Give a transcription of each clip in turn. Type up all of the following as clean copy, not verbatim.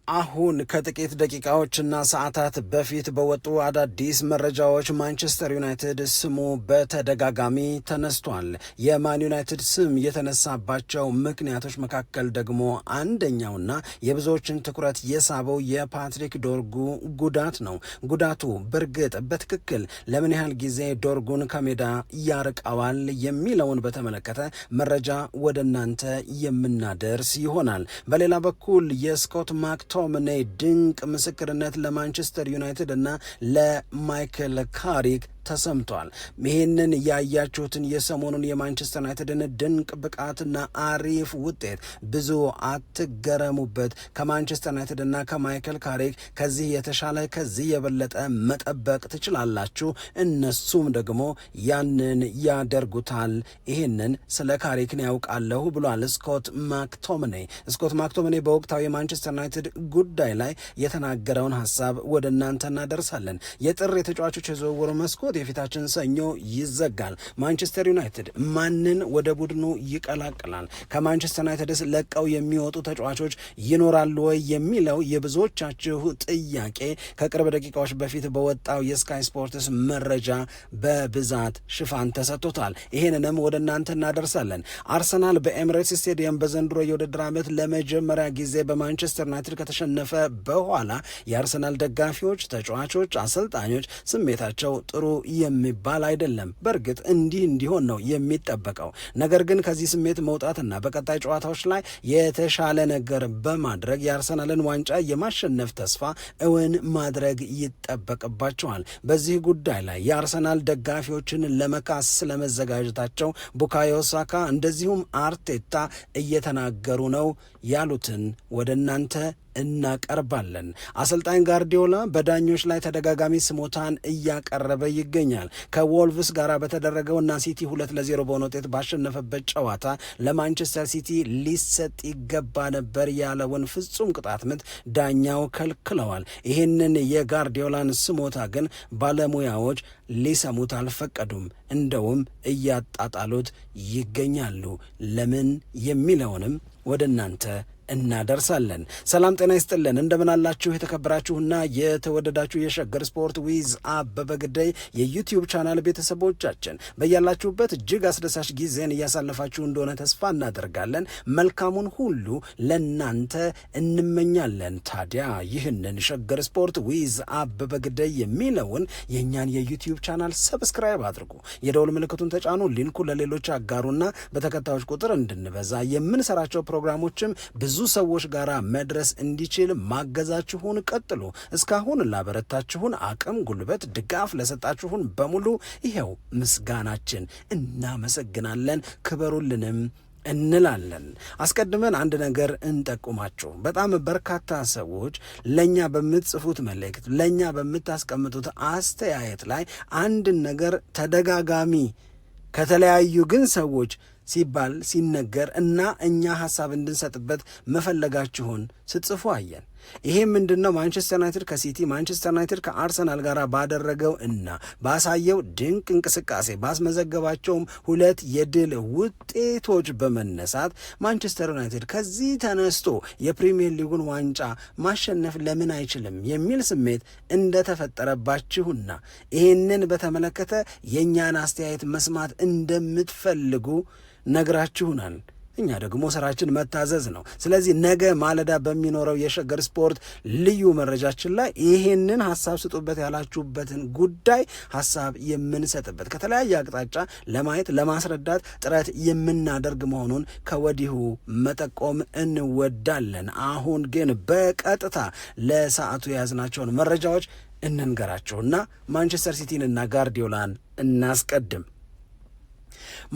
አሁን ከጥቂት ደቂቃዎችና ሰዓታት በፊት በወጡ አዳዲስ መረጃዎች ማንቸስተር ዩናይትድ ስሙ በተደጋጋሚ ተነስቷል። የማን ዩናይትድ ስም የተነሳባቸው ምክንያቶች መካከል ደግሞ አንደኛውና የብዙዎችን ትኩረት የሳበው የፓትሪክ ዶርጉ ጉዳት ነው። ጉዳቱ በእርግጥ በትክክል ለምን ያህል ጊዜ ዶርጉን ከሜዳ ያርቀዋል የሚለውን በተመለከተ መረጃ ወደ እናንተ የምናደርስ ይሆናል። በሌላ በኩል የስኮት ማክቶምኔ ድንቅ ምስክርነት ለማንቸስተር ዩናይትድ እና ለማይክል ካሪክ ተሰምቷል። ይህንን ያያችሁትን የሰሞኑን የማንቸስተር ዩናይትድን ድንቅ ብቃትና አሪፍ ውጤት ብዙ አትገረሙበት። ከማንቸስተር ዩናይትድና ከማይክል ካሪክ ከዚህ የተሻለ ከዚህ የበለጠ መጠበቅ ትችላላችሁ። እነሱም ደግሞ ያንን ያደርጉታል። ይህንን ስለ ካሪክን ያውቃለሁ ብሏል ስኮት ማክቶምኔ። ስኮት ማክቶምኔ በወቅታዊ የማንቸስተር ዩናይትድ ጉዳይ ላይ የተናገረውን ሀሳብ ወደ እናንተ እናደርሳለን። የጥር የተጫዋቾች የዝውውር መስኮት የፊታችን ሰኞ ይዘጋል። ማንቸስተር ዩናይትድ ማንን ወደ ቡድኑ ይቀላቅላል? ከማንቸስተር ዩናይትድስ ለቀው የሚወጡ ተጫዋቾች ይኖራሉ ወይ የሚለው የብዙዎቻችሁ ጥያቄ ከቅርብ ደቂቃዎች በፊት በወጣው የስካይ ስፖርትስ መረጃ በብዛት ሽፋን ተሰጥቶታል። ይሄንንም ወደ እናንተ እናደርሳለን። አርሰናል በኤምሬትስ ስቴዲየም በዘንድሮ የውድድር ዓመት ለመጀመሪያ ጊዜ በማንቸስተር ዩናይትድ ከተሸነፈ በኋላ የአርሰናል ደጋፊዎች፣ ተጫዋቾች፣ አሰልጣኞች ስሜታቸው ጥሩ የሚባል አይደለም። በእርግጥ እንዲህ እንዲሆን ነው የሚጠበቀው። ነገር ግን ከዚህ ስሜት መውጣትና በቀጣይ ጨዋታዎች ላይ የተሻለ ነገር በማድረግ የአርሰናልን ዋንጫ የማሸነፍ ተስፋ እውን ማድረግ ይጠበቅባቸዋል። በዚህ ጉዳይ ላይ የአርሰናል ደጋፊዎችን ለመካስ ስለመዘጋጀታቸው ቡካዮ ሳካ እንደዚሁም አርቴታ እየተናገሩ ነው። ያሉትን ወደ እናንተ እናቀርባለን። አሰልጣኝ ጋርዲዮላ በዳኞች ላይ ተደጋጋሚ ስሞታን እያቀረበ ይገኛል። ከዎልቭስ ጋር በተደረገውና ሲቲ 2-0 በሆነ ውጤት ባሸነፈበት ጨዋታ ለማንቸስተር ሲቲ ሊሰጥ ይገባ ነበር ያለውን ፍጹም ቅጣት ምት ዳኛው ከልክለዋል። ይህንን የጋርዲዮላን ስሞታ ግን ባለሙያዎች ሊሰሙት አልፈቀዱም። እንደውም እያጣጣሉት ይገኛሉ። ለምን የሚለውንም ወደ እናንተ እናደርሳለን። ሰላም ጤና ይስጥልን። እንደምን አላችሁ የተከበራችሁና የተወደዳችሁ የሸገር ስፖርት ዊዝ አበበ ግደይ የዩቲዩብ ቻናል ቤተሰቦቻችን በያላችሁበት እጅግ አስደሳች ጊዜን እያሳለፋችሁ እንደሆነ ተስፋ እናደርጋለን። መልካሙን ሁሉ ለናንተ እንመኛለን። ታዲያ ይህንን ሸገር ስፖርት ዊዝ አበበ ግደይ የሚለውን የእኛን የዩቲዩብ ቻናል ሰብስክራይብ አድርጉ፣ የደውል ምልክቱን ተጫኑ፣ ሊንኩ ለሌሎች አጋሩና በተከታዮች ቁጥር እንድንበዛ የምንሰራቸው ፕሮግራሞችም ብዙ ሰዎች ጋር መድረስ እንዲችል ማገዛችሁን ቀጥሉ። እስካሁን ላበረታችሁን አቅም፣ ጉልበት፣ ድጋፍ ለሰጣችሁን በሙሉ ይሄው ምስጋናችን። እናመሰግናለን። ክበሩልንም እንላለን። አስቀድመን አንድ ነገር እንጠቁማችሁ። በጣም በርካታ ሰዎች ለኛ በምትጽፉት መልእክት፣ ለኛ በምታስቀምጡት አስተያየት ላይ አንድን ነገር ተደጋጋሚ ከተለያዩ ግን ሰዎች ሲባል ሲነገር እና እኛ ሐሳብ እንድንሰጥበት መፈለጋችሁን ስትጽፉ አየን። ይሄ ምንድነው? ማንቸስተር ዩናይትድ ከሲቲ፣ ማንቸስተር ዩናይትድ ከአርሰናል ጋር ባደረገው እና ባሳየው ድንቅ እንቅስቃሴ ባስመዘገባቸውም 2 የድል ውጤቶች በመነሳት ማንቸስተር ዩናይትድ ከዚህ ተነስቶ የፕሪሚየር ሊጉን ዋንጫ ማሸነፍ ለምን አይችልም የሚል ስሜት እንደተፈጠረባችሁና ይህንን በተመለከተ የእኛን አስተያየት መስማት እንደምትፈልጉ ነግራችሁናል። እኛ ደግሞ ስራችን መታዘዝ ነው። ስለዚህ ነገ ማለዳ በሚኖረው የሸገር ስፖርት ልዩ መረጃችን ላይ ይሄንን ሐሳብ ስጡበት ያላችሁበትን ጉዳይ ሐሳብ የምንሰጥበት ከተለያየ አቅጣጫ ለማየት ለማስረዳት ጥረት የምናደርግ መሆኑን ከወዲሁ መጠቆም እንወዳለን። አሁን ግን በቀጥታ ለሰዓቱ የያዝናቸውን መረጃዎች እንንገራቸውና ማንቸስተር ሲቲንና ጋርዲዮላን እናስቀድም።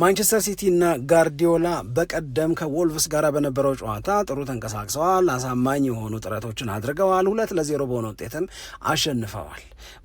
ማንቸስተር ሲቲና ጋርዲዮላ በቀደም ከዎልቭስ ጋር በነበረው ጨዋታ ጥሩ ተንቀሳቅሰዋል። አሳማኝ የሆኑ ጥረቶችን አድርገዋል። 2-0 በሆነ ውጤትም አሸንፈዋል።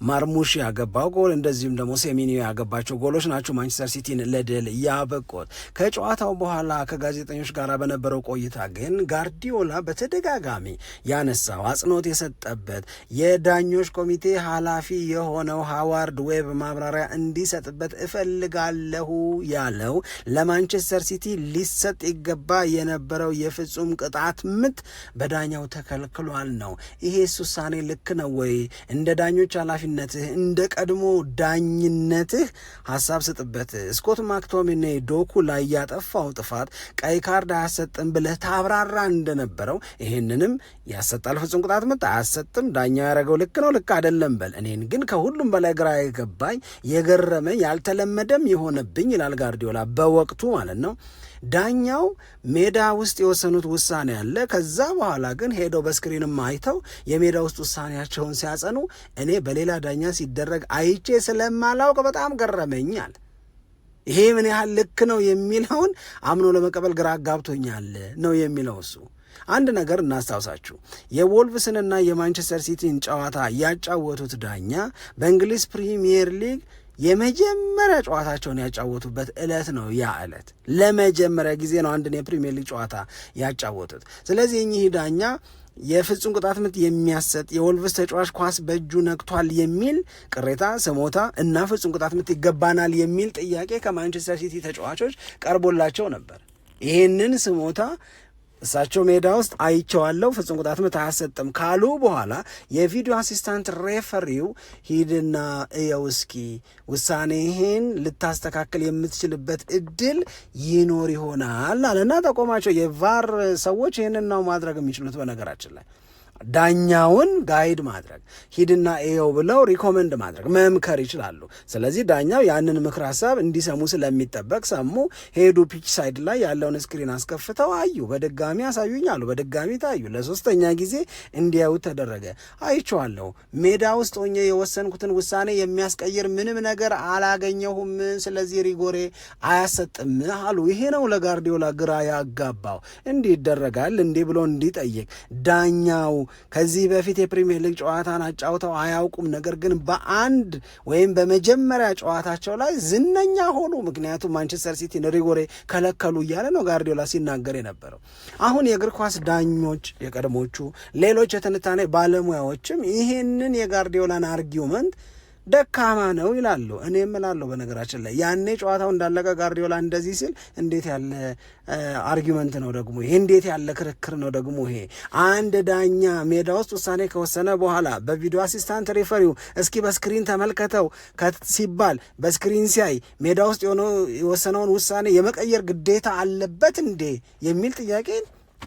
ማርሙሽ ያገባው ጎል እንደዚሁም ደግሞ ሴሚኒዮ ያገባቸው ጎሎች ናቸው ማንቸስተር ሲቲን ለድል ያበቁት። ከጨዋታው በኋላ ከጋዜጠኞች ጋር በነበረው ቆይታ ግን ጋርዲዮላ በተደጋጋሚ ያነሳው አጽንኦት የሰጠበት የዳኞች ኮሚቴ ኃላፊ የሆነው ሃዋርድ ዌብ ማብራሪያ እንዲሰጥበት እፈልጋለሁ ያለው ለማንቸስተር ሲቲ ሊሰጥ ይገባ የነበረው የፍጹም ቅጣት ምት በዳኛው ተከልክሏል ነው። ይሄስ ውሳኔ ልክ ነው ወይ? እንደ ዳኞች ኃላፊነትህ እንደ ቀድሞ ዳኝነትህ ሀሳብ ስጥበት። ስኮት ማክቶሚኔ ዶኩ ላይ ያጠፋው ጥፋት ቀይ ካርድ አያሰጥም ብለህ ታብራራ እንደነበረው ይሄንንም ያሰጣል ፍጹም ቅጣት ምት አያሰጥም፣ ዳኛው ያደረገው ልክ ነው ልክ አይደለም በል። እኔን ግን ከሁሉም በላይ ግራ የገባኝ የገረመኝ ያልተለመደም የሆነብኝ ይላል ጋርዲዮላ በወቅቱ ማለት ነው፣ ዳኛው ሜዳ ውስጥ የወሰኑት ውሳኔ አለ። ከዛ በኋላ ግን ሄደው በስክሪንም አይተው የሜዳ ውስጥ ውሳኔያቸውን ሲያጸኑ እኔ በሌላ ዳኛ ሲደረግ አይቼ ስለማላውቅ በጣም ገረመኛል። ይሄ ምን ያህል ልክ ነው የሚለውን አምኖ ለመቀበል ግራ አጋብቶኛል ነው የሚለው እሱ። አንድ ነገር እናስታውሳችሁ፣ የዎልቭስንና የማንቸስተር ሲቲን ጨዋታ ያጫወቱት ዳኛ በእንግሊዝ ፕሪሚየር ሊግ የመጀመሪያ ጨዋታቸውን ያጫወቱበት ዕለት ነው። ያ ዕለት ለመጀመሪያ ጊዜ ነው አንድን የፕሪሚየር ሊግ ጨዋታ ያጫወቱት። ስለዚህ እኚህ ዳኛ የፍጹም ቅጣት ምት የሚያሰጥ የወልቭስ ተጫዋች ኳስ በእጁ ነክቷል የሚል ቅሬታ፣ ስሞታ እና ፍጹም ቅጣት ምት ይገባናል የሚል ጥያቄ ከማንቸስተር ሲቲ ተጫዋቾች ቀርቦላቸው ነበር። ይህንን ስሞታ እሳቸው ሜዳ ውስጥ አይቼዋለሁ ፍጹም ቅጣት ምት አያሰጥም ካሉ በኋላ የቪዲዮ አሲስታንት ሬፈሪው ሂድና እየው እስኪ ውሳኔህን ልታስተካከል የምትችልበት እድል ይኖር ይሆናል አለና ጠቆማቸው። የቫር ሰዎች ይህንን ነው ማድረግ የሚችሉት። በነገራችን ላይ ዳኛውን ጋይድ ማድረግ ሂድና ኤው ብለው ሪኮመንድ ማድረግ መምከር ይችላሉ። ስለዚህ ዳኛው ያንን ምክር ሀሳብ እንዲሰሙ ስለሚጠበቅ ሰሙ። ሄዱ ፒች ሳይድ ላይ ያለውን ስክሪን አስከፍተው አዩ። በድጋሚ አሳዩኝ አሉ። በድጋሚ ታዩ። ለሶስተኛ ጊዜ እንዲያዩት ተደረገ። አይቼዋለሁ፣ ሜዳ ውስጥ ሆኜ የወሰንኩትን ውሳኔ የሚያስቀይር ምንም ነገር አላገኘሁም፣ ስለዚህ ሪጎሬ አያሰጥም አሉ። ይሄ ነው ለጋርዲዮላ ግራ ያጋባው። እንዲህ ይደረጋል እንዲህ ብሎ እንዲጠይቅ ዳኛው ከዚህ በፊት የፕሪሚየር ሊግ ጨዋታን አጫውተው አያውቁም። ነገር ግን በአንድ ወይም በመጀመሪያ ጨዋታቸው ላይ ዝነኛ ሆኑ፣ ምክንያቱም ማንቸስተር ሲቲን ሪጎሬ ከለከሉ እያለ ነው ጋርዲዮላ ሲናገር የነበረው። አሁን የእግር ኳስ ዳኞች የቀድሞቹ፣ ሌሎች የትንታኔ ባለሙያዎችም ይሄንን የጋርዲዮላን አርጊውመንት ደካማ ነው ይላሉ። እኔ እላለሁ በነገራችን ላይ ያኔ ጨዋታው እንዳለቀ ጋርዲዮላ እንደዚህ ሲል እንዴት ያለ አርጊመንት ነው ደግሞ ይሄ! እንዴት ያለ ክርክር ነው ደግሞ ይሄ! አንድ ዳኛ ሜዳ ውስጥ ውሳኔ ከወሰነ በኋላ በቪዲዮ አሲስታንት ሬፈሪው እስኪ በስክሪን ተመልከተው ሲባል በስክሪን ሲያይ ሜዳ ውስጥ የወሰነውን ውሳኔ የመቀየር ግዴታ አለበት እንዴ የሚል ጥያቄ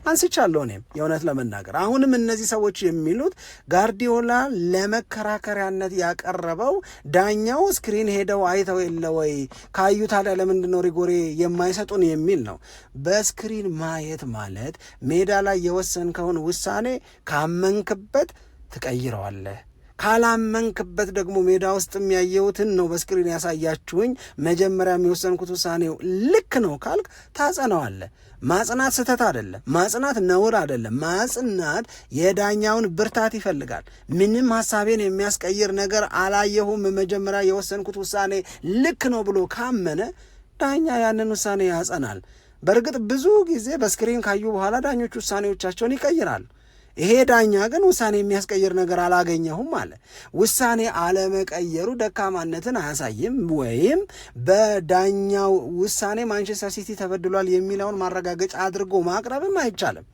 አንስቻለሁ። እኔም የእውነት ለመናገር አሁንም እነዚህ ሰዎች የሚሉት ጋርዲዮላ ለመከራከሪያነት ያቀረበው ዳኛው ስክሪን ሄደው አይተው የለ ወይ ካዩ ታዲያ ለምንድነው ሪጎሬ የማይሰጡን የሚል ነው። በስክሪን ማየት ማለት ሜዳ ላይ የወሰንከውን ውሳኔ ካመንክበት ትቀይረዋለህ፣ ካላመንክበት ደግሞ ሜዳ ውስጥ የሚያየውትን ነው በስክሪን ያሳያችሁኝ፣ መጀመሪያ የሚወሰንኩት ውሳኔው ልክ ነው ካልክ ታጸነዋለህ። ማጽናት ስህተት አይደለም፣ ማጽናት ነውር አይደለም። ማጽናት የዳኛውን ብርታት ይፈልጋል። ምንም ሀሳቤን የሚያስቀይር ነገር አላየሁም፣ መጀመሪያ የወሰንኩት ውሳኔ ልክ ነው ብሎ ካመነ ዳኛ ያንን ውሳኔ ያጸናል። በእርግጥ ብዙ ጊዜ በስክሪን ካዩ በኋላ ዳኞች ውሳኔዎቻቸውን ይቀይራሉ። ይሄ ዳኛ ግን ውሳኔ የሚያስቀይር ነገር አላገኘሁም አለ። ውሳኔ አለመቀየሩ ደካማነትን አያሳይም፣ ወይም በዳኛው ውሳኔ ማንቸስተር ሲቲ ተበድሏል የሚለውን ማረጋገጫ አድርጎ ማቅረብም አይቻልም።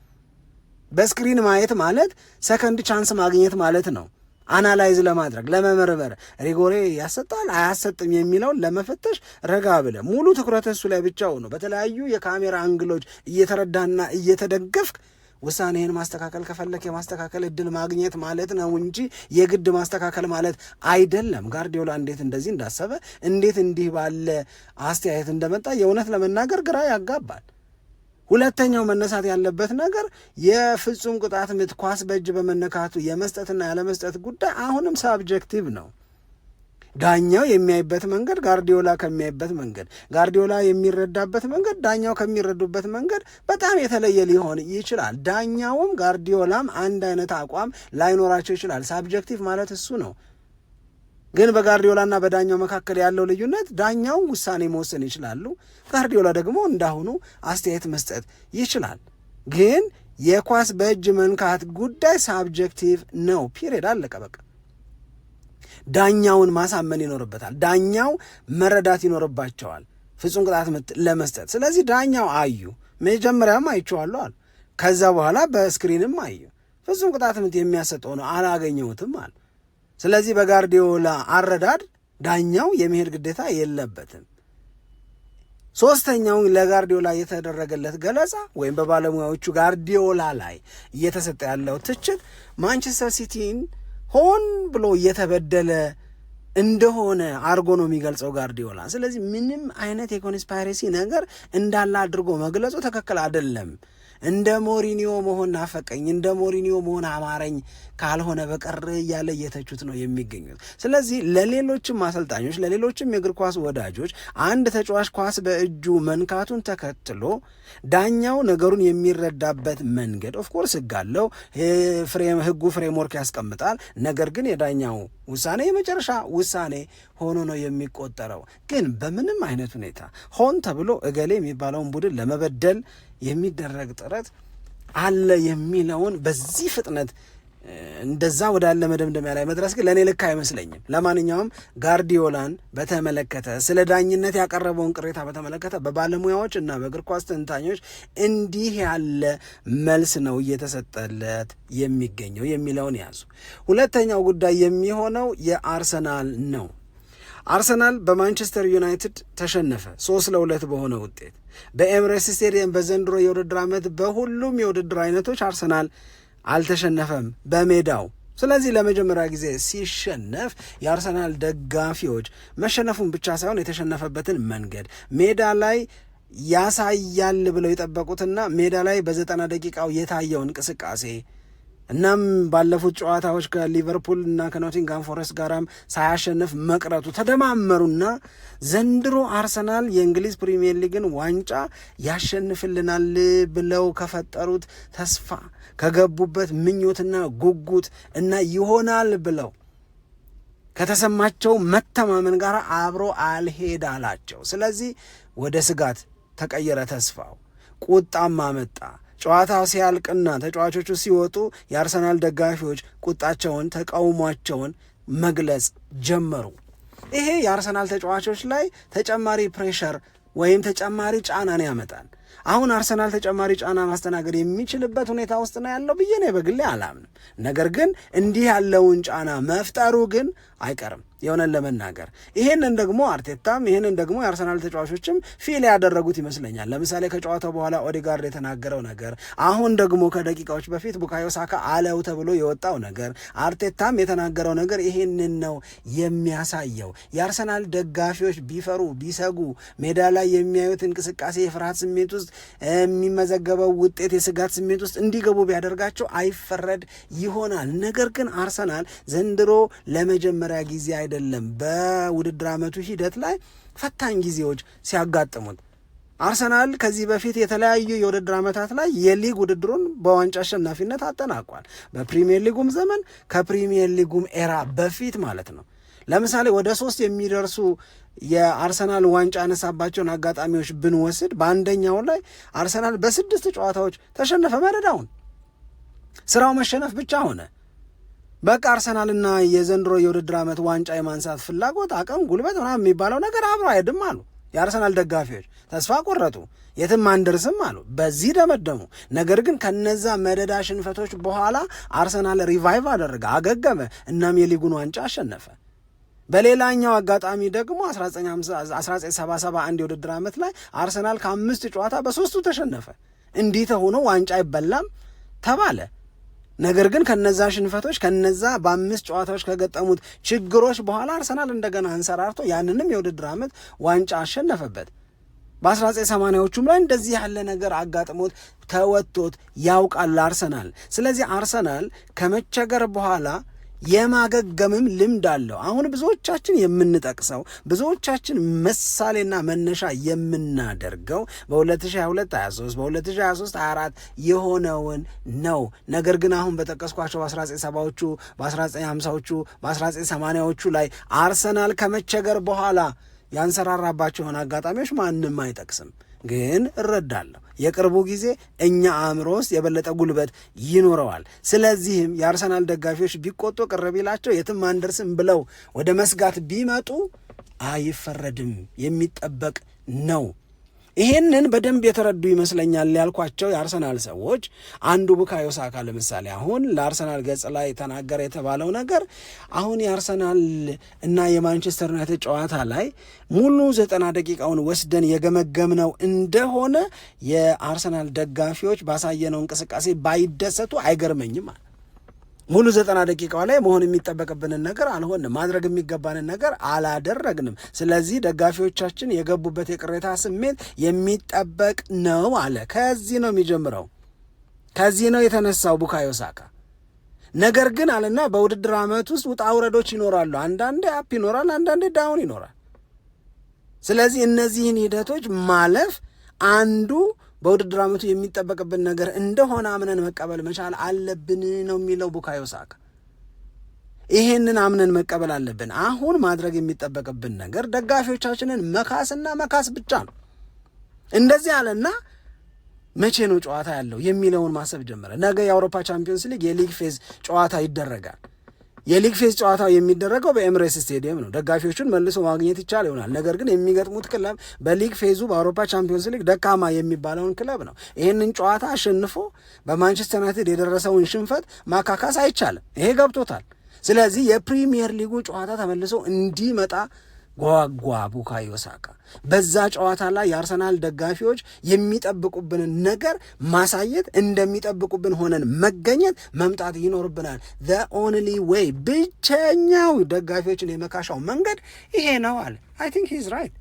በስክሪን ማየት ማለት ሰከንድ ቻንስ ማግኘት ማለት ነው። አናላይዝ ለማድረግ ለመመርመር፣ ሪጎሬ ያሰጣል አያሰጥም የሚለውን ለመፈተሽ ረጋ ብለ ሙሉ ትኩረት እሱ ላይ ብቻ ሆኖ በተለያዩ የካሜራ አንግሎች እየተረዳና እየተደገፍክ ውሳኔህን ማስተካከል ከፈለክ የማስተካከል እድል ማግኘት ማለት ነው እንጂ የግድ ማስተካከል ማለት አይደለም። ጋርዲዮላ እንዴት እንደዚህ እንዳሰበ እንዴት እንዲህ ባለ አስተያየት እንደመጣ የእውነት ለመናገር ግራ ያጋባል። ሁለተኛው መነሳት ያለበት ነገር የፍጹም ቅጣት ምት ኳስ በእጅ በመነካቱ የመስጠትና ያለመስጠት ጉዳይ አሁንም ሳብጀክቲቭ ነው። ዳኛው የሚያይበት መንገድ ጋርዲዮላ ከሚያይበት መንገድ፣ ጋርዲዮላ የሚረዳበት መንገድ ዳኛው ከሚረዱበት መንገድ በጣም የተለየ ሊሆን ይችላል። ዳኛውም ጋርዲዮላም አንድ አይነት አቋም ላይኖራቸው ይችላል። ሳብጀክቲቭ ማለት እሱ ነው። ግን በጋርዲዮላና በዳኛው መካከል ያለው ልዩነት ዳኛው ውሳኔ መወሰን ይችላሉ፣ ጋርዲዮላ ደግሞ እንዳሁኑ አስተያየት መስጠት ይችላል። ግን የኳስ በእጅ መንካት ጉዳይ ሳብጀክቲቭ ነው። ፒሪየድ፣ አለቀ በቃ። ዳኛውን ማሳመን ይኖርበታል። ዳኛው መረዳት ይኖርባቸዋል። ፍጹም ቅጣት ምት ለመስጠት። ስለዚህ ዳኛው አዩ፣ መጀመሪያም አይቼዋለሁ አሉ። ከዛ በኋላ በስክሪንም አዩ፣ ፍጹም ቅጣት ምት የሚያሰጠው ነው አላገኘሁትም አሉ። ስለዚህ በጋርዲዮላ አረዳድ ዳኛው የመሄድ ግዴታ የለበትም። ሶስተኛው ለጋርዲዮላ የተደረገለት ገለጻ ወይም በባለሙያዎቹ ጋርዲዮላ ላይ እየተሰጠ ያለው ትችት ማንቸስተር ሲቲን ሆን ብሎ እየተበደለ እንደሆነ አድርጎ ነው የሚገልጸው ጋርዲዮላ። ስለዚህ ምንም አይነት የኮንስፓይሬሲ ነገር እንዳለ አድርጎ መግለጹ ትክክል አይደለም። እንደ ሞሪኒዮ መሆን ናፈቀኝ፣ እንደ ሞሪኒዮ መሆን አማረኝ ካልሆነ በቀር እያለ እየተቹት ነው የሚገኙት። ስለዚህ ለሌሎችም አሰልጣኞች፣ ለሌሎችም የእግር ኳስ ወዳጆች አንድ ተጫዋች ኳስ በእጁ መንካቱን ተከትሎ ዳኛው ነገሩን የሚረዳበት መንገድ ኦፍኮርስ ሕግ አለው፣ ሕጉ ፍሬምወርክ ያስቀምጣል። ነገር ግን የዳኛው ውሳኔ የመጨረሻ ውሳኔ ሆኖ ነው የሚቆጠረው። ግን በምንም አይነት ሁኔታ ሆን ተብሎ እገሌ የሚባለውን ቡድን ለመበደል የሚደረግ ጥረት አለ የሚለውን በዚህ ፍጥነት እንደዛ ወዳለ መደምደሚያ ላይ መድረስ ግን ለእኔ ልክ አይመስለኝም። ለማንኛውም ጋርዲዮላን በተመለከተ ስለ ዳኝነት ያቀረበውን ቅሬታ በተመለከተ በባለሙያዎች እና በእግር ኳስ ተንታኞች እንዲህ ያለ መልስ ነው እየተሰጠለት የሚገኘው የሚለውን ያዙ። ሁለተኛው ጉዳይ የሚሆነው የአርሰናል ነው። አርሰናል በማንቸስተር ዩናይትድ ተሸነፈ 3-2 በሆነ ውጤት በኤምሬትስ ስቴዲየም። በዘንድሮ የውድድር ዓመት በሁሉም የውድድር አይነቶች አርሰናል አልተሸነፈም በሜዳው። ስለዚህ ለመጀመሪያ ጊዜ ሲሸነፍ የአርሰናል ደጋፊዎች መሸነፉን ብቻ ሳይሆን የተሸነፈበትን መንገድ ሜዳ ላይ ያሳያል ብለው የጠበቁትና ሜዳ ላይ በ90 ደቂቃው የታየው እንቅስቃሴ እናም ባለፉት ጨዋታዎች ከሊቨርፑል እና ከኖቲንጋም ፎረስት ጋራም ሳያሸንፍ መቅረቱ ተደማመሩና ዘንድሮ አርሰናል የእንግሊዝ ፕሪሚየር ሊግን ዋንጫ ያሸንፍልናል ብለው ከፈጠሩት ተስፋ ከገቡበት ምኞትና ጉጉት እና ይሆናል ብለው ከተሰማቸው መተማመን ጋር አብሮ አልሄድ አላቸው። ስለዚህ ወደ ስጋት ተቀየረ ተስፋው፣ ቁጣም አመጣ። ጨዋታው ሲያልቅና ተጫዋቾቹ ሲወጡ የአርሰናል ደጋፊዎች ቁጣቸውን፣ ተቃውሟቸውን መግለጽ ጀመሩ። ይሄ የአርሰናል ተጫዋቾች ላይ ተጨማሪ ፕሬሸር ወይም ተጨማሪ ጫናን ያመጣል። አሁን አርሰናል ተጨማሪ ጫና ማስተናገድ የሚችልበት ሁኔታ ውስጥ ነው ያለው ብዬ ነው በግሌ አላምንም። ነገር ግን እንዲህ ያለውን ጫና መፍጠሩ ግን አይቀርም የሆነን ለመናገር። ይሄንን ደግሞ አርቴታም ይሄንን ደግሞ የአርሰናል ተጫዋቾችም ፊል ያደረጉት ይመስለኛል። ለምሳሌ ከጨዋታው በኋላ ኦዴጋርድ የተናገረው ነገር፣ አሁን ደግሞ ከደቂቃዎች በፊት ቡካዮ ሳካ አለው ተብሎ የወጣው ነገር፣ አርቴታም የተናገረው ነገር ይሄንን ነው የሚያሳየው። የአርሰናል ደጋፊዎች ቢፈሩ ቢሰጉ፣ ሜዳ ላይ የሚያዩት እንቅስቃሴ የፍርሃት ስሜት ውስጥ የሚመዘገበው ውጤት የስጋት ስሜት ውስጥ እንዲገቡ ቢያደርጋቸው አይፈረድ ይሆናል። ነገር ግን አርሰናል ዘንድሮ ለመጀመሪያ ጊዜ አይደለም በውድድር ዓመቱ ሂደት ላይ ፈታኝ ጊዜዎች ሲያጋጥሙት። አርሰናል ከዚህ በፊት የተለያዩ የውድድር ዓመታት ላይ የሊግ ውድድሩን በዋንጫ አሸናፊነት አጠናቋል። በፕሪሚየር ሊጉም ዘመን ከፕሪሚየር ሊጉም ኤራ በፊት ማለት ነው። ለምሳሌ ወደ 3 የሚደርሱ የአርሰናል ዋንጫ ያነሳባቸውን አጋጣሚዎች ብንወስድ በአንደኛው ላይ አርሰናል በ6 ጨዋታዎች ተሸነፈ። መደዳውን ስራው መሸነፍ ብቻ ሆነ። በቃ አርሰናልና የዘንድሮ የውድድር ዓመት ዋንጫ የማንሳት ፍላጎት፣ አቅም፣ ጉልበት ምናምን የሚባለው ነገር አብሮ አይሄድም አሉ የአርሰናል ደጋፊዎች። ተስፋ ቆረጡ፣ የትም አንደርስም አሉ፣ በዚህ ደመደሙ። ነገር ግን ከነዛ መደዳ ሽንፈቶች በኋላ አርሰናል ሪቫይቭ አደረገ፣ አገገመ፣ እናም የሊጉን ዋንጫ አሸነፈ። በሌላኛው አጋጣሚ ደግሞ 1977 የውድድር ዓመት ላይ አርሰናል ከ5 ጨዋታ በ3ቱ ተሸነፈ። እንዲህ ተሆኖ ዋንጫ አይበላም ተባለ። ነገር ግን ከነዛ ሽንፈቶች ከነዛ በ5 ጨዋታዎች ከገጠሙት ችግሮች በኋላ አርሰናል እንደገና አንሰራርቶ ያንንም የውድድር ዓመት ዋንጫ አሸነፈበት። በ1980ዎቹም ላይ እንደዚህ ያለ ነገር አጋጥሞት ተወጥቶት ያውቃል አርሰናል። ስለዚህ አርሰናል ከመቸገር በኋላ የማገገምም ልምድ አለው። አሁን ብዙዎቻችን የምንጠቅሰው ብዙዎቻችን ምሳሌና መነሻ የምናደርገው በ2022-23 በ2023-24 የሆነውን ነው። ነገር ግን አሁን በጠቀስኳቸው በ1970ዎቹ በ1950ዎቹ በ1980ዎቹ ላይ አርሰናል ከመቸገር በኋላ ያንሰራራባቸውን አጋጣሚዎች ማንም አይጠቅስም። ግን እረዳለሁ የቅርቡ ጊዜ እኛ አእምሮ ውስጥ የበለጠ ጉልበት ይኖረዋል። ስለዚህም የአርሰናል ደጋፊዎች ቢቆጡ ቅር ቢላቸው የትም አንደርስም ብለው ወደ መስጋት ቢመጡ አይፈረድም፣ የሚጠበቅ ነው። ይሄንን በደንብ የተረዱ ይመስለኛል ያልኳቸው የአርሰናል ሰዎች አንዱ ቡካዮ ሳካ ለምሳሌ አሁን ለአርሰናል ገጽ ላይ ተናገረ የተባለው ነገር አሁን የአርሰናል እና የማንቸስተር ዩናይትድ ጨዋታ ላይ ሙሉ 90 ደቂቃውን ወስደን የገመገምነው እንደሆነ የአርሰናል ደጋፊዎች ባሳየነው እንቅስቃሴ ባይደሰቱ አይገርመኝም። ሙሉ 90 ደቂቃው ላይ መሆን የሚጠበቅብንን ነገር አልሆንም፣ ማድረግ የሚገባንን ነገር አላደረግንም። ስለዚህ ደጋፊዎቻችን የገቡበት የቅሬታ ስሜት የሚጠበቅ ነው አለ። ከዚህ ነው የሚጀምረው፣ ከዚህ ነው የተነሳው ቡካዮ ሳካ። ነገር ግን አለና በውድድር ዓመት ውስጥ ውጣ ውረዶች ይኖራሉ። አንዳንዴ አፕ ይኖራል፣ አንዳንዴ ዳውን ይኖራል። ስለዚህ እነዚህን ሂደቶች ማለፍ አንዱ በውድድር ዓመቱ የሚጠበቅብን ነገር እንደሆነ አምነን መቀበል መቻል አለብን ነው የሚለው ቡካዮ ሳካ። ይሄንን አምነን መቀበል አለብን። አሁን ማድረግ የሚጠበቅብን ነገር ደጋፊዎቻችንን መካስና መካስ ብቻ ነው። እንደዚህ አለና መቼ ነው ጨዋታ ያለው የሚለውን ማሰብ ጀመረ። ነገ የአውሮፓ ቻምፒዮንስ ሊግ የሊግ ፌዝ ጨዋታ ይደረጋል። የሊግ ፌዝ ጨዋታው የሚደረገው በኤምሬትስ ስቴዲየም ነው። ደጋፊዎቹን መልሶ ማግኘት ይቻል ይሆናል። ነገር ግን የሚገጥሙት ክለብ በሊግ ፌዙ በአውሮፓ ቻምፒዮንስ ሊግ ደካማ የሚባለውን ክለብ ነው። ይህንን ጨዋታ አሸንፎ በማንቸስተር ዩናይትድ የደረሰውን ሽንፈት ማካካስ አይቻልም። ይሄ ገብቶታል። ስለዚህ የፕሪሚየር ሊጉ ጨዋታ ተመልሶ እንዲመጣ ጓጓ ቡካዮ ሳካ። በዛ ጨዋታ ላይ የአርሰናል ደጋፊዎች የሚጠብቁብንን ነገር ማሳየት፣ እንደሚጠብቁብን ሆነን መገኘት መምጣት ይኖርብናል። the only way ብቸኛው ደጋፊዎችን የመካሻው መንገድ ይሄ ነው አለ። I think he's right።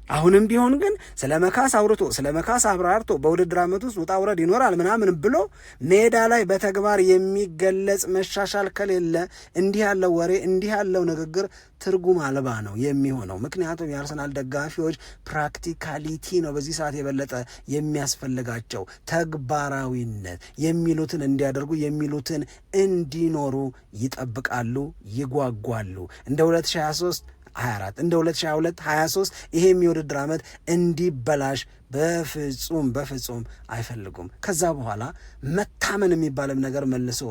አሁንም ቢሆን ግን ስለ መካስ አውርቶ ስለ መካስ አብራርቶ በውድድር ዓመት ውስጥ ውጣ ውረድ ይኖራል ምናምን ብሎ ሜዳ ላይ በተግባር የሚገለጽ መሻሻል ከሌለ እንዲህ ያለው ወሬ እንዲህ ያለው ንግግር ትርጉም አልባ ነው የሚሆነው። ምክንያቱም የአርሰናል ደጋፊዎች ፕራክቲካሊቲ ነው በዚህ ሰዓት የበለጠ የሚያስፈልጋቸው፣ ተግባራዊነት፣ የሚሉትን እንዲያደርጉ የሚሉትን እንዲኖሩ ይጠብቃሉ፣ ይጓጓሉ። እንደ 2023 24 እንደ 2022 23 ይሄ የውድድር ዓመት እንዲበላሽ በፍጹም አይፈልጉም። ከዛ በኋላ መታመን የሚባልም ነገር መልሶ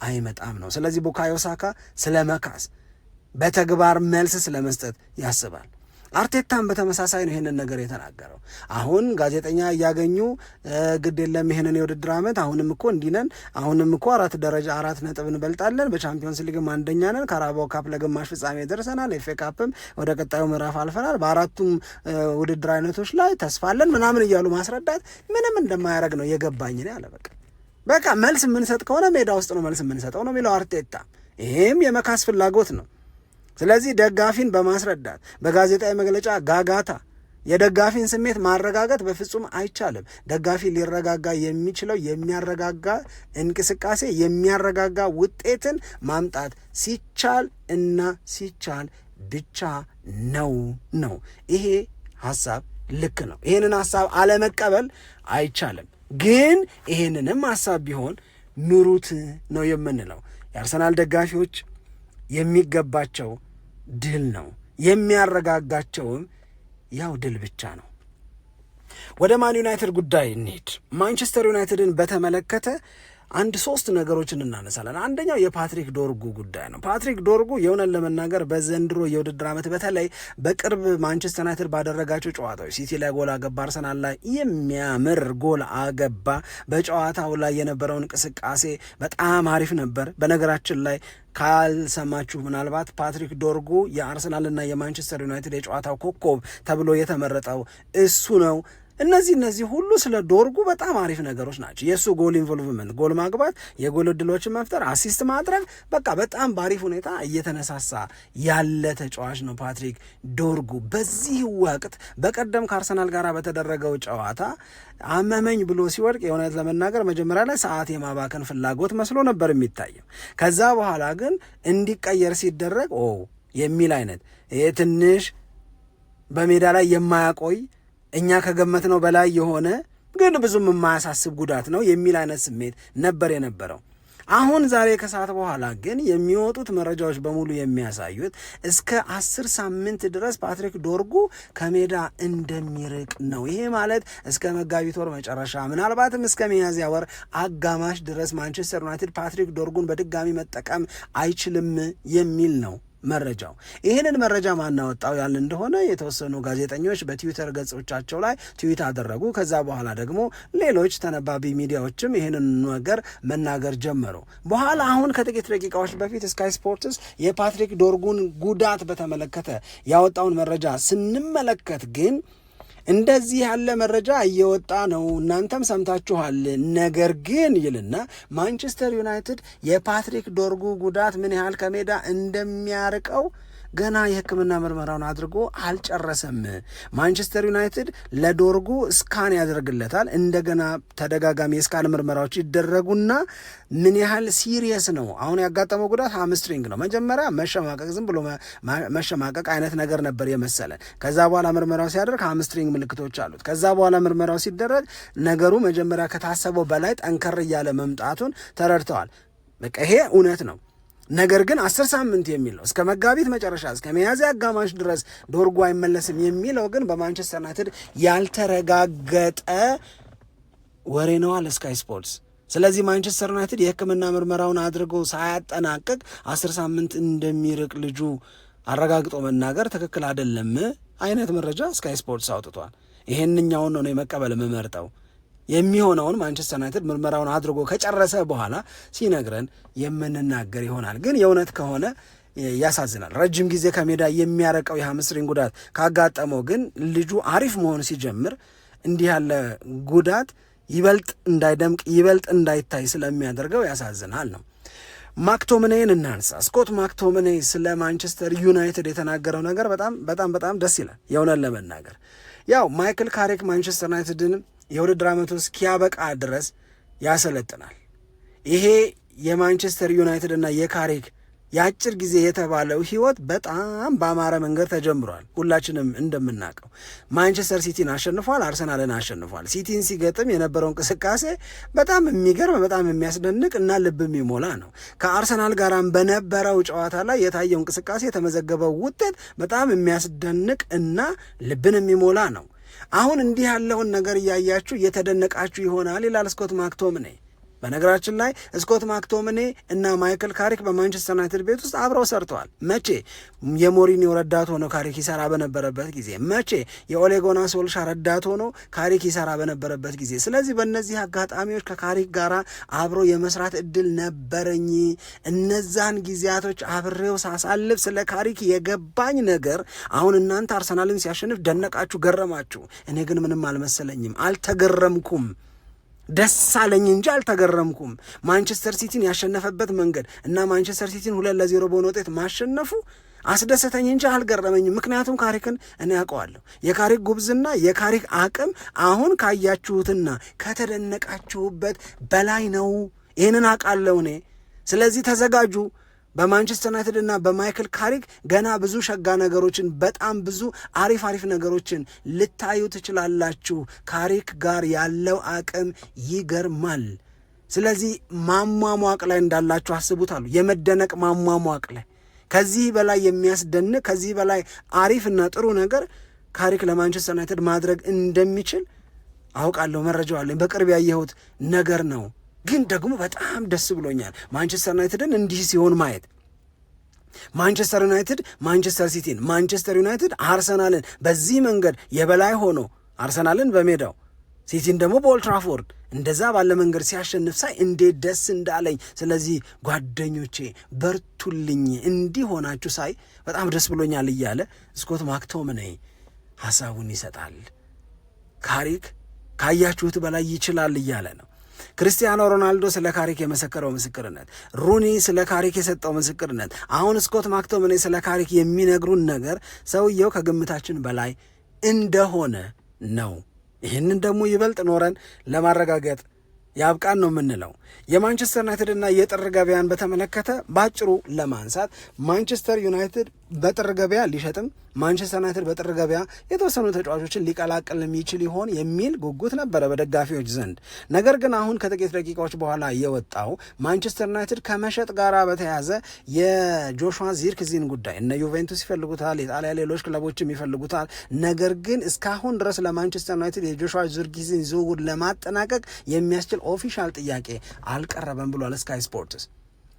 አይመጣም ነው። ስለዚህ ቡካዮ ሳካ ስለ መካስ በተግባር መልስ ስለመስጠት ያስባል። አርቴታም በተመሳሳይ ነው ይሄንን ነገር የተናገረው። አሁን ጋዜጠኛ እያገኙ ግድ የለም ይሄንን የውድድር ዓመት አሁንም እኮ እንዲነን፣ አሁንም እኮ 4 ነጥብ እንበልጣለን፣ በቻምፒዮንስ ሊግም አንደኛ ነን፣ ካራባኦ ካፕ ለግማሽ ፍጻሜ ደርሰናል፣ ኤፍ ኤ ካፕም ወደ ቀጣዩ ምዕራፍ አልፈናል፣ በአራቱም ውድድር አይነቶች ላይ ተስፋለን ምናምን እያሉ ማስረዳት ምንም እንደማያደርግ ነው የገባኝ ነው ያለ። በቃ መልስ የምንሰጥ ከሆነ ሜዳ ውስጥ ነው መልስ የምንሰጠው ነው የሚለው አርቴታ። ይሄም የመካስ ፍላጎት ነው። ስለዚህ ደጋፊን በማስረዳት በጋዜጣዊ መግለጫ ጋጋታ የደጋፊን ስሜት ማረጋጋት በፍጹም አይቻልም። ደጋፊ ሊረጋጋ የሚችለው የሚያረጋጋ እንቅስቃሴ፣ የሚያረጋጋ ውጤትን ማምጣት ሲቻል እና ሲቻል ብቻ ነው። ይሄ ሐሳብ ልክ ነው። ይሄንን ሐሳብ አለመቀበል አይቻልም። ግን ይሄንንም ሐሳብ ቢሆን ኑሩት ነው የምንለው። የአርሰናል ደጋፊዎች የሚገባቸው ድል ነው፣ የሚያረጋጋቸውም ያው ድል ብቻ ነው። ወደ ማን ዩናይትድ ጉዳይ እንሂድ። ማንቸስተር ዩናይትድን በተመለከተ አንድ 3 ነገሮችን እናነሳለን። አንደኛው የፓትሪክ ዶርጉ ጉዳይ ነው። ፓትሪክ ዶርጉ የሆነን ለመናገር በዘንድሮ የውድድር ዓመት በተለይ በቅርብ ማንቸስተር ዩናይትድ ባደረጋቸው ጨዋታዎች ሲቲ ላይ ጎል አገባ፣ አርሰናል ላይ የሚያምር ጎል አገባ። በጨዋታው ላይ የነበረው እንቅስቃሴ በጣም አሪፍ ነበር። በነገራችን ላይ ካልሰማችሁ ምናልባት ፓትሪክ ዶርጉ የአርሰናልና የማንቸስተር ዩናይትድ የጨዋታው ኮከብ ተብሎ የተመረጠው እሱ ነው። እነዚህ ሁሉ ስለ ዶርጉ በጣም አሪፍ ነገሮች ናቸው። የእሱ ጎል ኢንቮልቭመንት፣ ጎል ማግባት፣ የጎል ዕድሎችን መፍጠር፣ አሲስት ማድረግ በቃ በጣም በአሪፍ ሁኔታ እየተነሳሳ ያለ ተጫዋች ነው ፓትሪክ ዶርጉ። በዚህ ወቅት በቀደም ከአርሰናል ጋር በተደረገው ጨዋታ አመመኝ ብሎ ሲወድቅ የእውነት ለመናገር መጀመሪያ ላይ ሰዓት የማባከን ፍላጎት መስሎ ነበር የሚታየው። ከዛ በኋላ ግን እንዲቀየር ሲደረግ የሚል አይነት ይሄ ትንሽ በሜዳ ላይ የማያቆይ እኛ ከገመትነው በላይ የሆነ ግን ብዙም የማያሳስብ ጉዳት ነው የሚል አይነት ስሜት ነበር የነበረው። አሁን ዛሬ ከሰዓት በኋላ ግን የሚወጡት መረጃዎች በሙሉ የሚያሳዩት እስከ 10 ሳምንት ድረስ ፓትሪክ ዶርጉ ከሜዳ እንደሚርቅ ነው። ይሄ ማለት እስከ መጋቢት ወር መጨረሻ ምናልባትም እስከ ሚያዝያ ወር አጋማሽ ድረስ ማንቸስተር ዩናይትድ ፓትሪክ ዶርጉን በድጋሚ መጠቀም አይችልም የሚል ነው መረጃው። ይህንን መረጃ ማናወጣው ያልን እንደሆነ የተወሰኑ ጋዜጠኞች በትዊተር ገጾቻቸው ላይ ትዊት አደረጉ። ከዛ በኋላ ደግሞ ሌሎች ተነባቢ ሚዲያዎችም ይህንን ነገር መናገር ጀመሩ። በኋላ አሁን ከጥቂት ደቂቃዎች በፊት ስካይ ስፖርትስ የፓትሪክ ዶርጉን ጉዳት በተመለከተ ያወጣውን መረጃ ስንመለከት ግን እንደዚህ ያለ መረጃ እየወጣ ነው፣ እናንተም ሰምታችኋል። ነገር ግን ይልና ማንቸስተር ዩናይትድ የፓትሪክ ዶርጉ ጉዳት ምን ያህል ከሜዳ እንደሚያርቀው ገና የሕክምና ምርመራውን አድርጎ አልጨረሰም። ማንቸስተር ዩናይትድ ለዶርጉ ስካን ያደርግለታል። እንደገና ተደጋጋሚ የስካን ምርመራዎች ይደረጉና ምን ያህል ሲሪየስ ነው አሁን ያጋጠመው ጉዳት ሃምስትሪንግ ነው። መጀመሪያ መሸማቀቅ፣ ዝም ብሎ መሸማቀቅ አይነት ነገር ነበር የመሰለን። ከዛ በኋላ ምርመራው ሲያደርግ ሃምስትሪንግ ምልክቶች አሉት። ከዛ በኋላ ምርመራው ሲደረግ ነገሩ መጀመሪያ ከታሰበው በላይ ጠንከር እያለ መምጣቱን ተረድተዋል። በቃ ይሄ እውነት ነው። ነገር ግን 10 ሳምንት የሚለው እስከ መጋቢት መጨረሻ እስከ ሚያዝያ አጋማሽ ድረስ ዶርጉ አይመለስም የሚለው ግን በማንቸስተር ዩናይትድ ያልተረጋገጠ ወሬ ነው አለ ስካይ ስፖርትስ። ስለዚህ ማንቸስተር ዩናይትድ የሕክምና ምርመራውን አድርጎ ሳያጠናቅቅ 10 ሳምንት እንደሚርቅ ልጁ አረጋግጦ መናገር ትክክል አይደለም አይነት መረጃ ስካይ ስፖርትስ አውጥቷል። ይሄንኛውን ነው የመቀበል የምመርጠው። የሚሆነውን ማንቸስተር ዩናይትድ ምርመራውን አድርጎ ከጨረሰ በኋላ ሲነግረን የምንናገር ይሆናል። ግን የእውነት ከሆነ ያሳዝናል። ረጅም ጊዜ ከሜዳ የሚያረቀው የሃምስትሪንግ ጉዳት ካጋጠመው ግን ልጁ አሪፍ መሆን ሲጀምር እንዲህ ያለ ጉዳት ይበልጥ እንዳይደምቅ ይበልጥ እንዳይታይ ስለሚያደርገው ያሳዝናል ነው። ማክቶምኔን እናንሳ። ስኮት ማክቶምኔ ስለ ማንቸስተር ዩናይትድ የተናገረው ነገር በጣም ደስ ይላል። የእውነት ለመናገር ያው ማይክል ካሪክ ማንቸስተር ዩናይትድን የውድድር ዓመቱ እስኪያበቃ ድረስ ያሰለጥናል። ይሄ የማንቸስተር ዩናይትድ እና የካሪክ የአጭር ጊዜ የተባለው ህይወት በጣም በአማረ መንገድ ተጀምሯል። ሁላችንም እንደምናውቀው ማንቸስተር ሲቲን አሸንፏል፣ አርሰናልን አሸንፏል። ሲቲን ሲገጥም የነበረው እንቅስቃሴ በጣም የሚገርም በጣም የሚያስደንቅ እና ልብ የሚሞላ ነው። ከአርሰናል ጋራም በነበረው ጨዋታ ላይ የታየው እንቅስቃሴ የተመዘገበው ውጤት በጣም የሚያስደንቅ እና ልብን የሚሞላ ነው። አሁን እንዲህ ያለውን ነገር እያያችሁ እየተደነቃችሁ ይሆናል ይላል ስኮት ማክቶምኔ። በነገራችን ላይ ስኮት ማክቶምኔ እና ማይክል ካሪክ በማንቸስተር ዩናይትድ ቤት ውስጥ አብረው ሰርተዋል። መቼ? የሞሪኒዮ ረዳት ሆኖ ካሪክ ይሰራ በነበረበት ጊዜ። መቼ? የኦሌጎና ሶልሻ ረዳት ሆኖ ካሪክ ይሰራ በነበረበት ጊዜ። ስለዚህ በእነዚህ አጋጣሚዎች ከካሪክ ጋር አብሮ የመስራት እድል ነበረኝ። እነዛን ጊዜያቶች አብሬው ሳሳልፍ ስለ ካሪክ የገባኝ ነገር አሁን እናንተ አርሰናልን ሲያሸንፍ ደነቃችሁ፣ ገረማችሁ። እኔ ግን ምንም አልመሰለኝም፣ አልተገረምኩም። ደስ አለኝ እንጂ አልተገረምኩም። ማንቸስተር ሲቲን ያሸነፈበት መንገድ እና ማንቸስተር ሲቲን 2-0 በሆነ ውጤት ማሸነፉ አስደሰተኝ እንጂ አልገረመኝም። ምክንያቱም ካሪክን እኔ ያውቀዋለሁ። የካሪክ ጉብዝና የካሪክ አቅም አሁን ካያችሁትና ከተደነቃችሁበት በላይ ነው። ይህንን አውቃለሁ እኔ። ስለዚህ ተዘጋጁ። በማንቸስተር ዩናይትድ እና በማይክል ካሪክ ገና ብዙ ሸጋ ነገሮችን በጣም ብዙ አሪፍ ነገሮችን ልታዩ ትችላላችሁ። ካሪክ ጋር ያለው አቅም ይገርማል። ስለዚህ ማሟሟቅ ላይ እንዳላችሁ አስቡታሉ። የመደነቅ ማሟሟቅ ላይ ከዚህ በላይ የሚያስደንቅ ከዚህ በላይ አሪፍና ጥሩ ነገር ካሪክ ለማንቸስተር ዩናይትድ ማድረግ እንደሚችል አውቃለሁ። መረጃው አለኝ። በቅርብ ያየሁት ነገር ነው። ግን ደግሞ በጣም ደስ ብሎኛል ማንቸስተር ዩናይትድን እንዲህ ሲሆን ማየት። ማንቸስተር ዩናይትድ ማንቸስተር ሲቲን፣ ማንቸስተር ዩናይትድ አርሰናልን በዚህ መንገድ የበላይ ሆኖ አርሰናልን በሜዳው ሲቲን ደግሞ በኦልትራፎርድ እንደዛ ባለ መንገድ ሲያሸንፍ ሳይ እንዴት ደስ እንዳለኝ። ስለዚህ ጓደኞቼ በርቱልኝ፣ እንዲህ ሆናችሁ ሳይ በጣም ደስ ብሎኛል እያለ ስኮት ማክቶምኔ ሐሳቡን ይሰጣል። ካሪክ ካያችሁት በላይ ይችላል እያለ ነው። ክርስቲያኖ ሮናልዶ ስለ ካሪክ የመሰከረው ምስክርነት፣ ሩኒ ስለ ካሪክ የሰጠው ምስክርነት፣ አሁን ስኮት ማክቶምኔ ስለ ካሪክ የሚነግሩን ነገር ሰውየው ከግምታችን በላይ እንደሆነ ነው። ይህንን ደግሞ ይበልጥ ኖረን ለማረጋገጥ ያብቃን ነው የምንለው። የማንቸስተር ዩናይትድ እና የጥር ገበያን በተመለከተ ባጭሩ ለማንሳት ማንቸስተር ዩናይትድ በጥር ገበያ ሊሸጥም ማንቸስተር ዩናይትድ በጥር ገበያ የተወሰኑ ተጫዋቾችን ሊቀላቅል የሚችል ይሆን የሚል ጉጉት ነበረ በደጋፊዎች ዘንድ። ነገር ግን አሁን ከጥቂት ደቂቃዎች በኋላ የወጣው ማንቸስተር ዩናይትድ ከመሸጥ ጋር በተያያዘ የጆሹዋ ዚርክዚን ጉዳይ እነ ዩቬንቱስ ይፈልጉታል፣ የጣሊያ ሌሎች ክለቦችም ይፈልጉታል። ነገር ግን እስካሁን ድረስ ለማንቸስተር ዩናይትድ የጆሹዋ ዚርክዚን ዝውውር ለማጠናቀቅ የሚያስችል ኦፊሻል ጥያቄ አልቀረበም ብሏል ስካይ ስፖርትስ።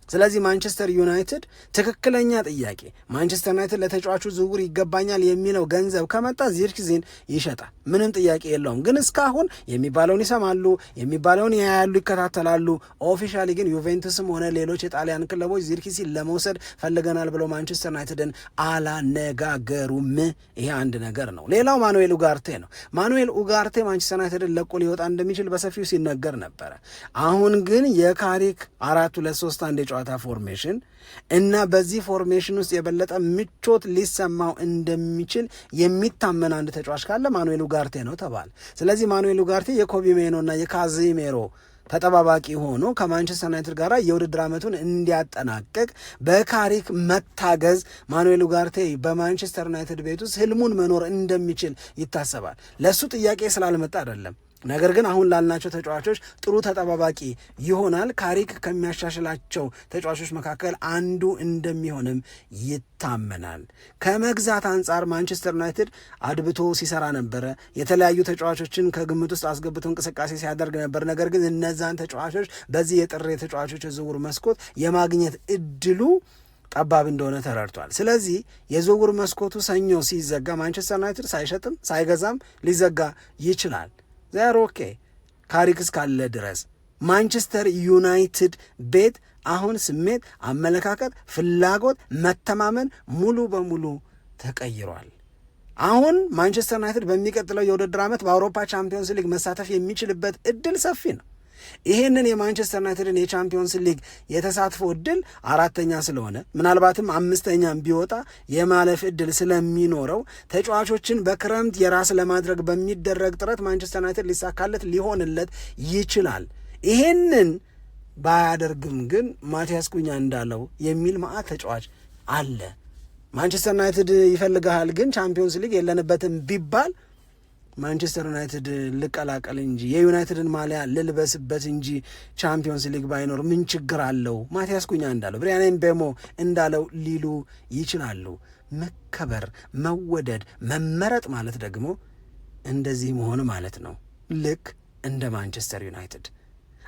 ስለዚህ ማንቸስተር ዩናይትድ ትክክለኛ ጥያቄ ማንቸስተር ዩናይትድ ለተጫዋቹ ዝውውር ይገባኛል የሚለው ገንዘብ ከመጣ ዚርክዚን ይሸጣል፣ ምንም ጥያቄ የለውም። ግን እስካሁን የሚባለውን ይሰማሉ፣ የሚባለውን ያያሉ፣ ይከታተላሉ። ኦፊሻሊ ግን ዩቬንቱስም ሆነ ሌሎች የጣሊያን ክለቦች ዚርክዚን ለመውሰድ ፈልገናል ብለው ማንቸስተር ዩናይትድን አላነጋገሩም። ይሄ አንድ ነገር ነው። ሌላው ማኑኤል ኡጋርቴ ነው። ማኑኤል ኡጋርቴ ማንቸስተር ዩናይትድን ለቆ ሊወጣ እንደሚችል በሰፊው ሲነገር ነበረ። አሁን ግን የካሪክ 4-2-3-1 የጨዋታ ፎርሜሽን እና በዚህ ፎርሜሽን ውስጥ የበለጠ ምቾት ሊሰማው እንደሚችል የሚታመን አንድ ተጫዋች ካለ ማኑኤል ኡጋርቴ ነው ተባለ። ስለዚህ ማኑኤል ኡጋርቴ የኮቢ ሜኖ እና የካዚሜሮ ተጠባባቂ ሆኖ ከማንቸስተር ዩናይትድ ጋር የውድድር ዓመቱን እንዲያጠናቅቅ በካሪክ መታገዝ ማኑኤል ኡጋርቴ በማንቸስተር ዩናይትድ ቤት ውስጥ ህልሙን መኖር እንደሚችል ይታሰባል። ለሱ ጥያቄ ስላልመጣ አይደለም፣ ነገር ግን አሁን ላልናቸው ተጫዋቾች ጥሩ ተጠባባቂ ይሆናል። ካሪክ ከሚያሻሽላቸው ተጫዋቾች መካከል አንዱ እንደሚሆንም ይታመናል። ከመግዛት አንጻር ማንቸስተር ዩናይትድ አድብቶ ሲሰራ ነበረ። የተለያዩ ተጫዋቾችን ከግምት ውስጥ አስገብቶ እንቅስቃሴ ሲያደርግ ነበር። ነገር ግን እነዛን ተጫዋቾች በዚህ የጥር የተጫዋቾች የዝውውር መስኮት የማግኘት እድሉ ጠባብ እንደሆነ ተረድቷል። ስለዚህ የዝውውር መስኮቱ ሰኞ ሲዘጋ ማንቸስተር ዩናይትድ ሳይሸጥም ሳይገዛም ሊዘጋ ይችላል። ዜር ኦኬ ካሪክ እስካለ ድረስ ማንቸስተር ዩናይትድ ቤት አሁን ስሜት፣ አመለካከት፣ ፍላጎት፣ መተማመን ሙሉ በሙሉ ተቀይሯል። አሁን ማንቸስተር ዩናይትድ በሚቀጥለው የውድድር ዓመት በአውሮፓ ቻምፒዮንስ ሊግ መሳተፍ የሚችልበት እድል ሰፊ ነው። ይህንን የማንቸስተር ዩናይትድን የቻምፒዮንስ ሊግ የተሳትፎ እድል 4ኛ ስለሆነ ምናልባትም 5ኛም ቢወጣ የማለፍ እድል ስለሚኖረው ተጫዋቾችን በክረምት የራስ ለማድረግ በሚደረግ ጥረት ማንቸስተር ዩናይትድ ሊሳካለት ሊሆንለት ይችላል። ይህንን ባያደርግም ግን ማቲያስ ኩኛ እንዳለው የሚል ማዕት ተጫዋች አለ። ማንቸስተር ዩናይትድ ይፈልግሃል ግን ቻምፒዮንስ ሊግ የለንበትም ቢባል ማንቸስተር ዩናይትድ ልቀላቀል እንጂ የዩናይትድን ማሊያ ልልበስበት እንጂ ቻምፒዮንስ ሊግ ባይኖር ምን ችግር አለው? ማቲያስ ኩኛ እንዳለው ብሪያን ምቤሞ እንዳለው ሊሉ ይችላሉ። መከበር፣ መወደድ፣ መመረጥ ማለት ደግሞ እንደዚህ መሆን ማለት ነው። ልክ እንደ ማንቸስተር ዩናይትድ።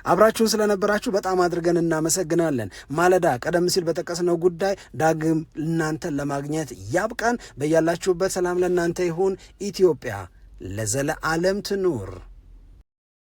አብራችሁን ስለነበራችሁ በጣም አድርገን እናመሰግናለን። ማለዳ ቀደም ሲል በጠቀስነው ጉዳይ ዳግም እናንተን ለማግኘት ያብቃን። በያላችሁበት ሰላም ለእናንተ ይሁን። ኢትዮጵያ ለዘለዓለም ትኑር።